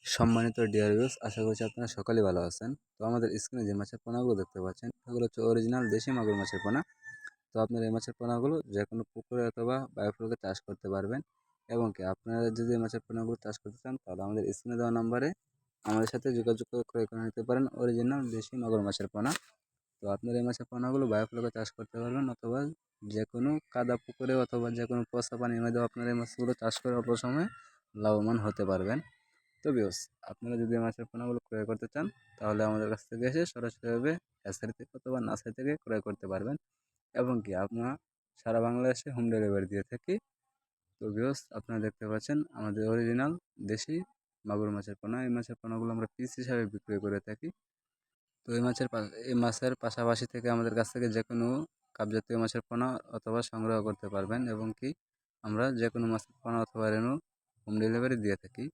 সম্মানিত dear viewers, আশা করছি আপনারা সকলেই ভালো আছেন। তো আমাদের স্ক্রিনে যে মাছের পোনাগুলো দেখতে পাচ্ছেন, এগুলো হচ্ছে অরিজিনাল দেশি মাগুর মাছের পোনা। তো আপনারা এই মাছের পোনাগুলো যে কোনো পুকুরে অথবা বায়োফ্লোকে চাষ করতে পারবেন। এবং কি আপনারা যদি এই মাছের পোনাগুলো চাষ করতে চান, তাহলে আমাদের স্ক্রিনে দেওয়া নাম্বারে আমাদের সাথে যোগাযোগ করে ক্রয় করে নিতে পারেন অরিজিনাল দেশি মাগুর মাছের পোনা। তো আপনারা এই মাছের পোনাগুলো বায়োফ্লোকে চাষ করতে পারবেন, অথবা যে কোনো কাদা পুকুরে অথবা যে কোনো পচা পানির মধ্যেও আপনারা এই মাছগুলো চাষ করে অল্প সময়ে লাভবান হতে পারবেন। তো ভিউয়ার্স, আপনারা যদি মাছের পোনাগুলো ক্রয় করতে চান, তাহলে আমাদের কাছ থেকে এসে সরাসরিভাবে হ্যাচারি থেকে অথবা নার্সারি থেকে ক্রয় করতে পারবেন। এবং কি আমরা সারা বাংলাদেশে হোম ডেলিভারি দিয়ে থাকি। তো ভিউয়ার্স, আপনারা দেখতে পাচ্ছেন আমাদের অরিজিনাল দেশি মাগুর মাছের পোনা। এই মাছের পোনাগুলো আমরা পিস হিসাবে বিক্রি করে থাকি। তো এই মাছের পাশাপাশি থেকে আমাদের কাছ থেকে যে কোনো কাপ জাতীয় মাছের পোনা অথবা সংগ্রহ করতে পারবেন। এবং কি আমরা যে কোনো মাছের পোনা অথবা রেণু হোম ডেলিভারি দিয়ে থাকি।